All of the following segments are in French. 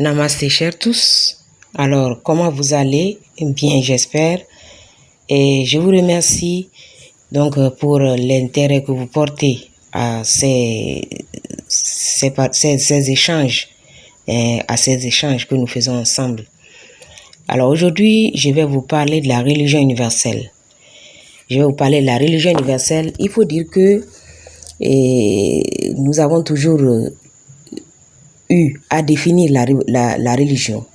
Namasté chers tous. Alors, comment vous allez? Bien, j'espère. Et je vous remercie donc pour l'intérêt que vous portez à ces échanges, à ces échanges que nous faisons ensemble. Alors aujourd'hui, je vais vous parler de la religion universelle. Je vais vous parler de la religion universelle. Il faut dire que nous avons toujours eu à définir la religion.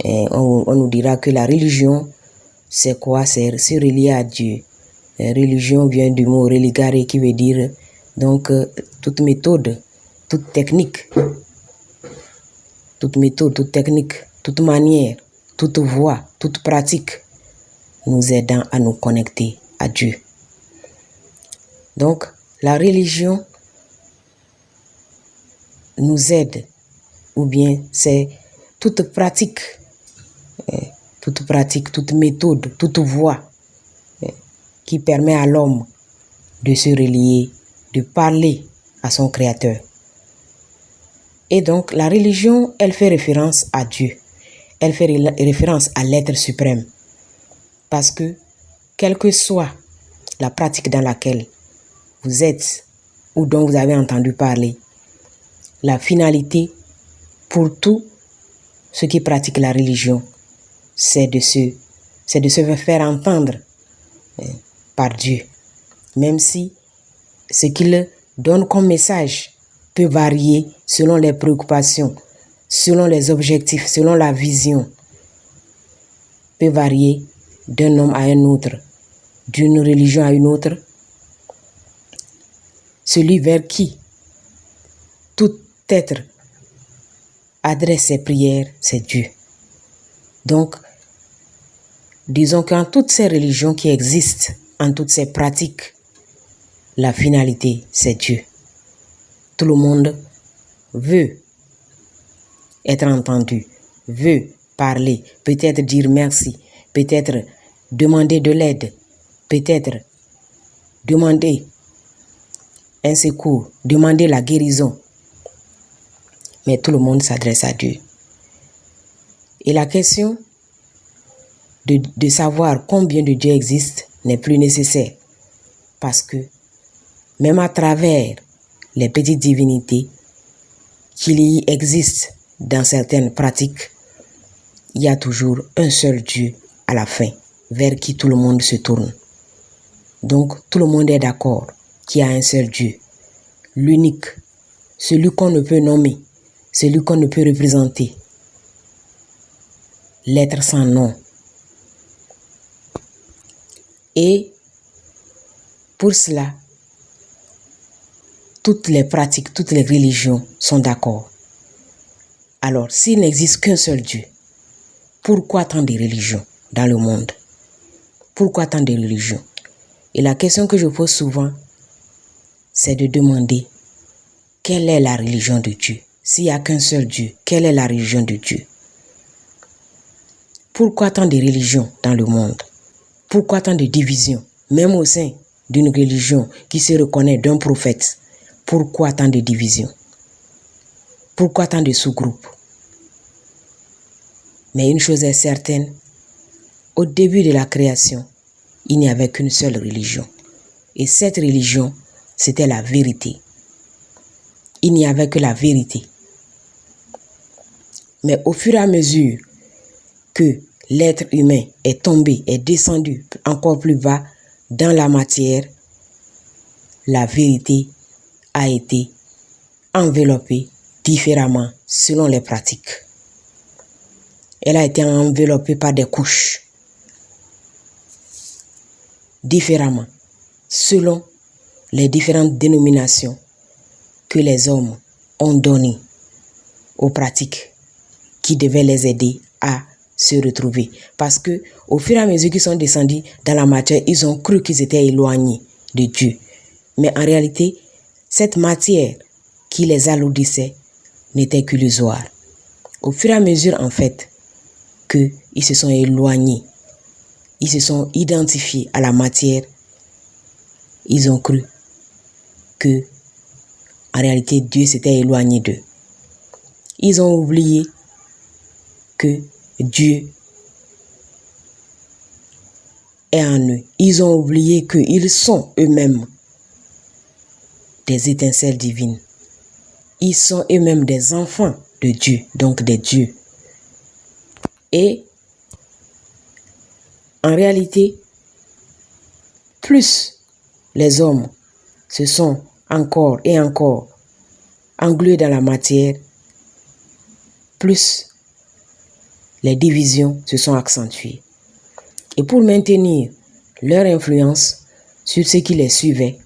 On nous dira que la religion, c'est quoi? C'est se relier à Dieu. Religion vient du mot religare qui veut dire donc toute méthode, toute technique, toute manière, toute voie, toute pratique nous aidant à nous connecter à Dieu. Donc, la religion nous aide, ou bien c'est toute pratique, toute méthode, toute voie qui permet à l'homme de se relier, de parler à son Créateur. Et donc, la religion, elle fait référence à Dieu. Elle fait référence à l'être suprême. Parce que, quelle que soit la pratique dans laquelle vous êtes ou dont vous avez entendu parler, la finalité pour tous ceux qui pratiquent la religion, c'est de se faire entendre par Dieu. Même si ce qu'il donne comme message peut varier selon les préoccupations, selon les objectifs, selon la vision, peut varier d'un homme à un autre, d'une religion à une autre. Celui vers qui tout être adresse ses prières, c'est Dieu. Donc, disons qu'en toutes ces religions qui existent, en toutes ces pratiques, la finalité, c'est Dieu. Tout le monde veut être entendu, veut parler, peut-être dire merci, peut-être demander de l'aide, peut-être demander un secours, demander la guérison. Mais tout le monde s'adresse à Dieu. Et la question de savoir combien de dieux existent n'est plus nécessaire. Parce que même à travers les petites divinités qu'il y existe dans certaines pratiques, il y a toujours un seul Dieu à la fin, vers qui tout le monde se tourne. Donc tout le monde est d'accord qu'il y a un seul Dieu, l'unique, celui qu'on ne peut nommer, celui qu'on ne peut représenter, l'être sans nom. Et pour cela, toutes les pratiques, toutes les religions sont d'accord. Alors, s'il n'existe qu'un seul Dieu, pourquoi tant de religions dans le monde? Pourquoi tant de religions? Et la question que je pose souvent, c'est de demander quelle est la religion de Dieu? S'il n'y a qu'un seul Dieu, quelle est la religion de Dieu? Pourquoi tant de religions dans le monde? Pourquoi tant de divisions, même au sein d'une religion qui se reconnaît d'un prophète? Pourquoi tant de divisions? Pourquoi tant de sous-groupes? Mais une chose est certaine, au début de la création, il n'y avait qu'une seule religion. Et cette religion, c'était la vérité. Il n'y avait que la vérité. Mais au fur et à mesure que l'être humain est tombé, est descendu encore plus bas dans la matière, la vérité a été enveloppée différemment selon les pratiques. Elle a été enveloppée par des couches différemment selon les différentes dénominations que les hommes ont données aux pratiques qui devaient les aider à se retrouver. Parce que au fur et à mesure qu'ils sont descendus dans la matière, ils ont cru qu'ils étaient éloignés de Dieu. Mais en réalité, cette matière qui les alourdissait n'était qu'illusoire. Au fur et à mesure, en fait, qu'ils se sont éloignés, ils se sont identifiés à la matière, ils ont cru que, en réalité, Dieu s'était éloigné d'eux. Ils ont oublié que Dieu est en eux. Ils ont oublié qu'ils sont eux-mêmes des étincelles divines. Ils sont eux-mêmes des enfants de Dieu, donc des dieux. Et en réalité, plus les hommes se sont encore et encore englués dans la matière, plus les divisions se sont accentuées. Et pour maintenir leur influence sur ceux qui les suivaient,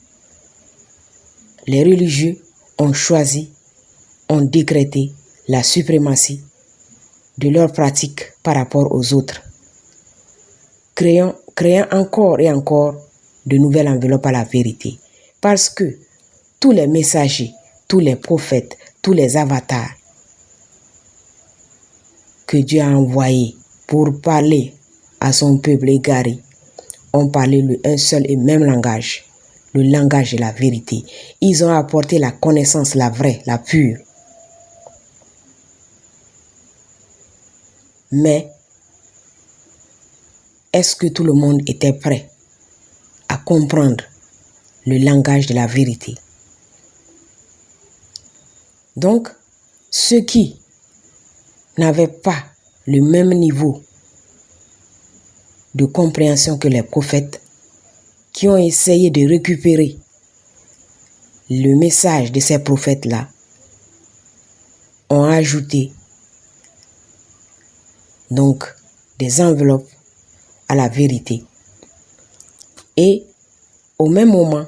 les religieux ont choisi, ont décrété la suprématie de leurs pratiques par rapport aux autres, créant encore et encore de nouvelles enveloppes à la vérité. Parce que tous les messagers, tous les prophètes, tous les avatars que Dieu a envoyés pour parler à son peuple égaré ont parlé un seul et même langage, le langage de la vérité. Ils ont apporté la connaissance, la vraie, la pure. Mais est-ce que tout le monde était prêt à comprendre le langage de la vérité? Donc, ceux qui n'avaient pas le même niveau de compréhension que les prophètes, qui ont essayé de récupérer le message de ces prophètes-là, ont ajouté donc des enveloppes à la vérité. Et au même moment,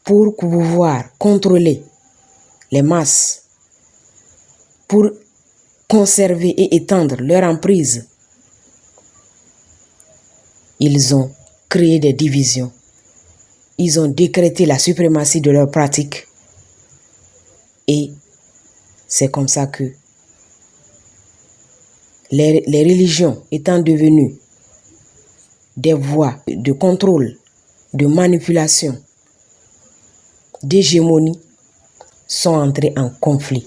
pour pouvoir contrôler les masses, pour conserver et étendre leur emprise, ils ont créé des divisions. Ils ont décrété la suprématie de leurs pratiques. Et c'est comme ça que les religions étant devenues des voies de contrôle, de manipulation, d'hégémonie, sont entrées en conflit.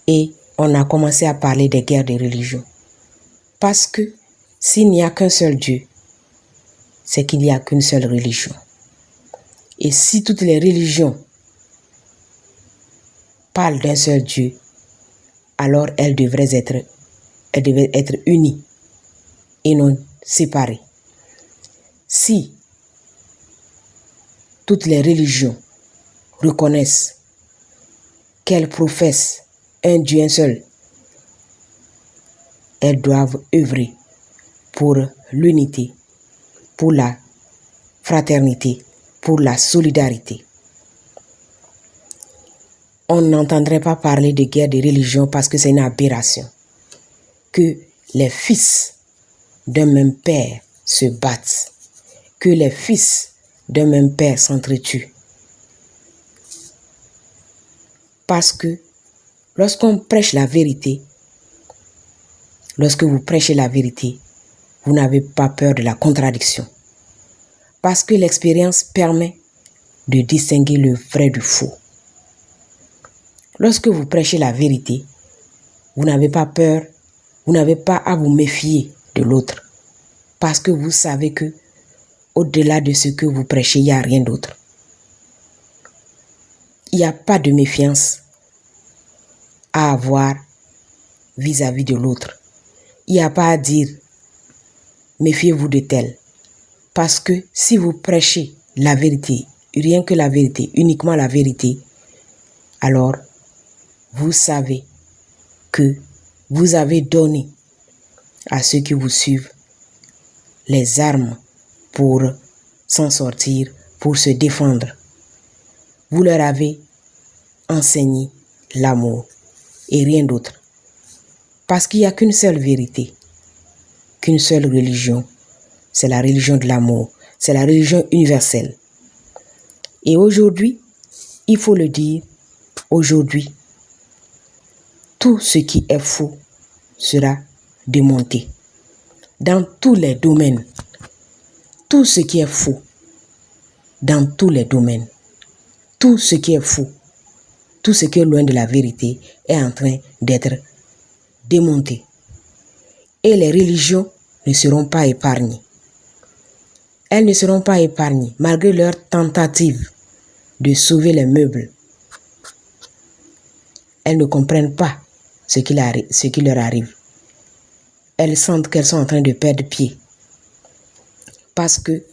Et on a commencé à parler des guerres des religions. Parce que s'il n'y a qu'un seul Dieu, c'est qu'il n'y a qu'une seule religion. Et si toutes les religions parlent d'un seul Dieu, alors elles devraient être unies et non séparées. Si toutes les religions reconnaissent qu'elles professent un Dieu, un seul, elles doivent œuvrer pour l'unité, pour la fraternité, pour la solidarité. On n'entendrait pas parler de guerre de religion parce que c'est une aberration. Que les fils d'un même père se battent, que les fils d'un même père s'entretuent. Parce que lorsqu'on prêche la vérité, lorsque vous prêchez la vérité, vous n'avez pas peur de la contradiction. Parce que l'expérience permet de distinguer le vrai du faux. Lorsque vous prêchez la vérité, vous n'avez pas peur, vous n'avez pas à vous méfier de l'autre. Parce que vous savez que au-delà de ce que vous prêchez, il n'y a rien d'autre. Il n'y a pas de méfiance à avoir vis-à-vis de l'autre. Il n'y a pas à dire méfiez-vous de tel. Parce que si vous prêchez la vérité, rien que la vérité, uniquement la vérité, alors vous savez que vous avez donné à ceux qui vous suivent les armes pour s'en sortir, pour se défendre. Vous leur avez enseigné l'amour et rien d'autre. Parce qu'il n'y a qu'une seule vérité, qu'une seule religion, c'est la religion de l'amour, c'est la religion universelle. Et aujourd'hui, il faut le dire, aujourd'hui, tout ce qui est faux sera démonté. Dans tous les domaines, tout ce qui est faux, dans tous les domaines, tout ce qui est faux tout ce qui est loin de la vérité est en train d'être démonté. Et les religions ne seront pas épargnées. Elles ne seront pas épargnées malgré leur tentative de sauver les meubles. Elles ne comprennent pas ce qui leur arrive. Elles sentent qu'elles sont en train de perdre pied. Parce que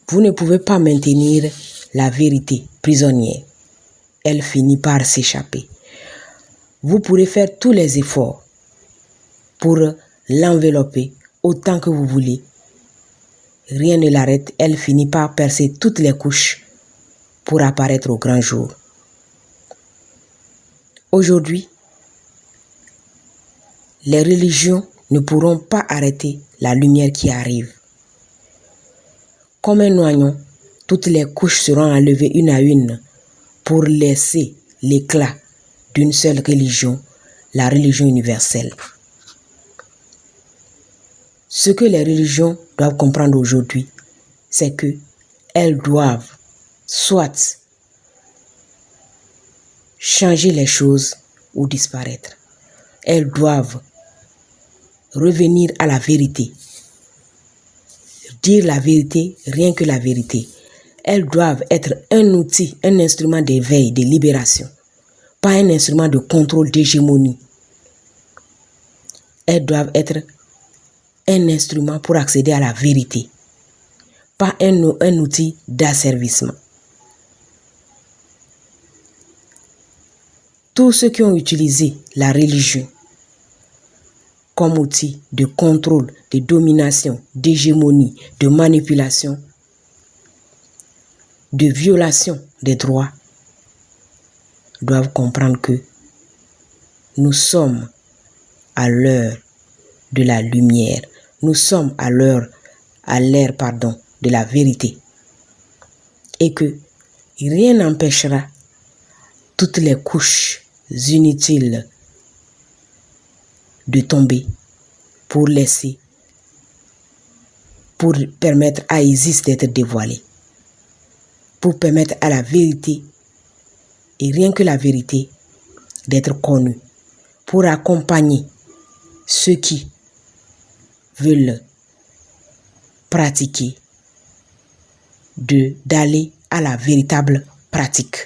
vous ne pouvez pas maintenir la vérité prisonnière. Elle finit par s'échapper. Vous pourrez faire tous les efforts pour l'envelopper autant que vous voulez. Rien ne l'arrête, elle finit par percer toutes les couches pour apparaître au grand jour. Aujourd'hui, les religions ne pourront pas arrêter la lumière qui arrive. Comme un oignon, toutes les couches seront enlevées une à une pour laisser l'éclat d'une seule religion, la religion universelle. Ce que les religions doivent comprendre aujourd'hui, c'est que elles doivent soit changer les choses ou disparaître. Elles doivent revenir à la vérité. Dire la vérité, rien que la vérité. Elles doivent être un outil, un instrument d'éveil, de libération, pas un instrument de contrôle, d'hégémonie. Elles doivent être un instrument pour accéder à la vérité, pas un outil d'asservissement. Tous ceux qui ont utilisé la religion comme outil de contrôle, de domination, d'hégémonie, de manipulation, de violation des droits, doivent comprendre que nous sommes à l'heure de la lumière. Nous sommes à l'ère de la vérité. Et que rien n'empêchera toutes les couches inutiles de tomber pour permettre à Isis d'être dévoilée, pour permettre à la vérité, et rien que la vérité, d'être connue, pour accompagner ceux qui veulent pratiquer, d'aller à la véritable pratique.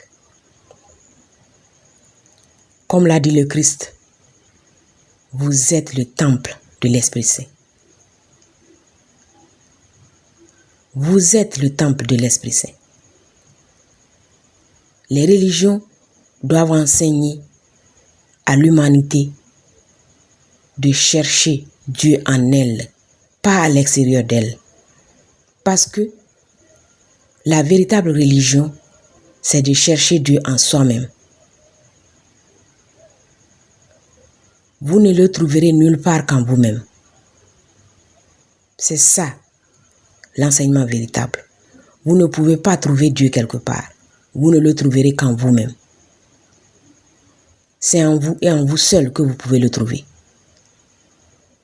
Comme l'a dit le Christ, vous êtes le temple de l'Esprit Saint. Vous êtes le temple de l'Esprit Saint. Les religions doivent enseigner à l'humanité de chercher Dieu en elle, pas à l'extérieur d'elle. Parce que la véritable religion, c'est de chercher Dieu en soi-même. Vous ne le trouverez nulle part qu'en vous-même. C'est ça, l'enseignement véritable. Vous ne pouvez pas trouver Dieu quelque part. Vous ne le trouverez qu'en vous-même. C'est en vous et en vous seul que vous pouvez le trouver.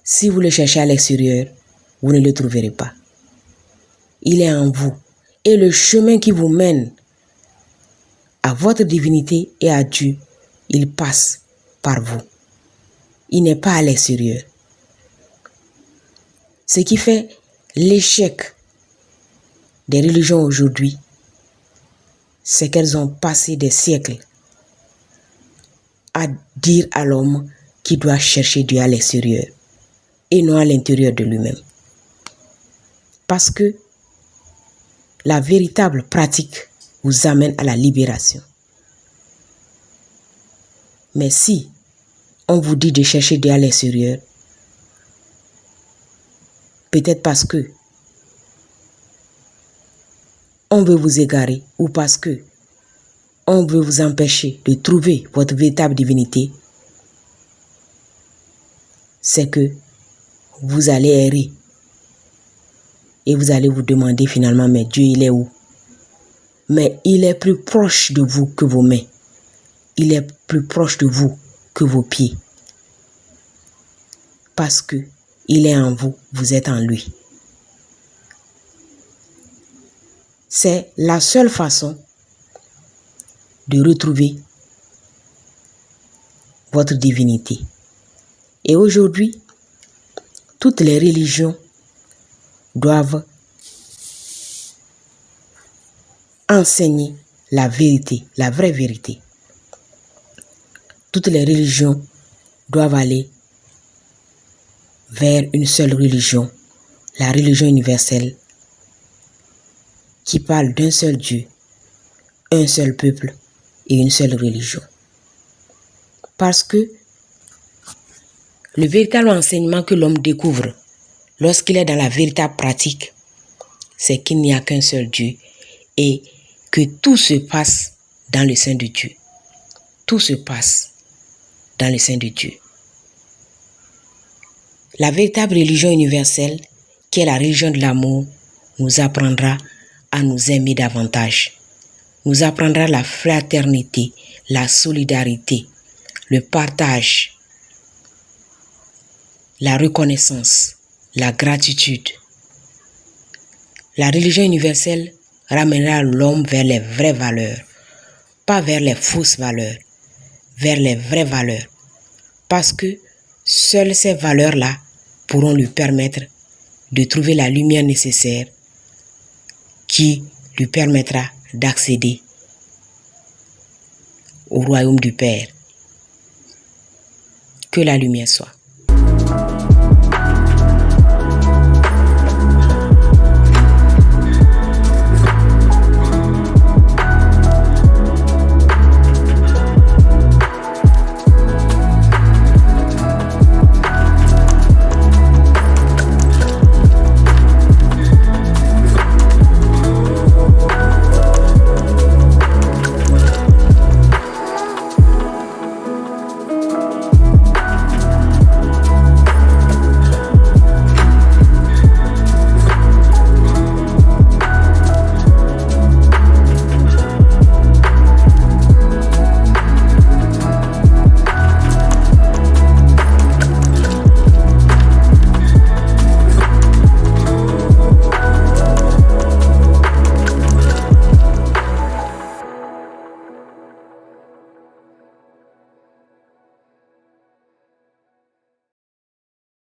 Si vous le cherchez à l'extérieur, vous ne le trouverez pas. Il est en vous. Et le chemin qui vous mène à votre divinité et à Dieu, il passe par vous. Il n'est pas à l'extérieur. Ce qui fait l'échec des religions aujourd'hui, c'est qu'elles ont passé des siècles à dire à l'homme qu'il doit chercher Dieu à l'extérieur et non à l'intérieur de lui-même. Parce que la véritable pratique vous amène à la libération. Mais si on vous dit de chercher Dieu à l'extérieur, peut-être parce que on veut vous égarer ou parce que on veut vous empêcher de trouver votre véritable divinité, c'est que vous allez errer et vous allez vous demander finalement, mais Dieu, il est où? Mais il est plus proche de vous que vos mains. Il est plus proche de vous que vos pieds. Parce que il est en vous, vous êtes en lui. C'est la seule façon de retrouver votre divinité. Et aujourd'hui, toutes les religions doivent enseigner la vérité, la vraie vérité. Toutes les religions doivent aller vers une seule religion, la religion universelle, qui parle d'un seul Dieu, un seul peuple et une seule religion. Parce que le véritable enseignement que l'homme découvre lorsqu'il est dans la véritable pratique, c'est qu'il n'y a qu'un seul Dieu et que tout se passe dans le sein de Dieu. Tout se passe dans le sein de Dieu. La véritable religion universelle, qui est la religion de l'amour, nous apprendra à nous aimer davantage. Nous apprendra la fraternité, la solidarité, le partage, la reconnaissance, la gratitude. La religion universelle ramènera l'homme vers les vraies valeurs, pas vers les fausses valeurs, vers les vraies valeurs. Parce que seules ces valeurs-là pourront lui permettre de trouver la lumière nécessaire qui lui permettra d'accéder au royaume du Père. Que la lumière soit.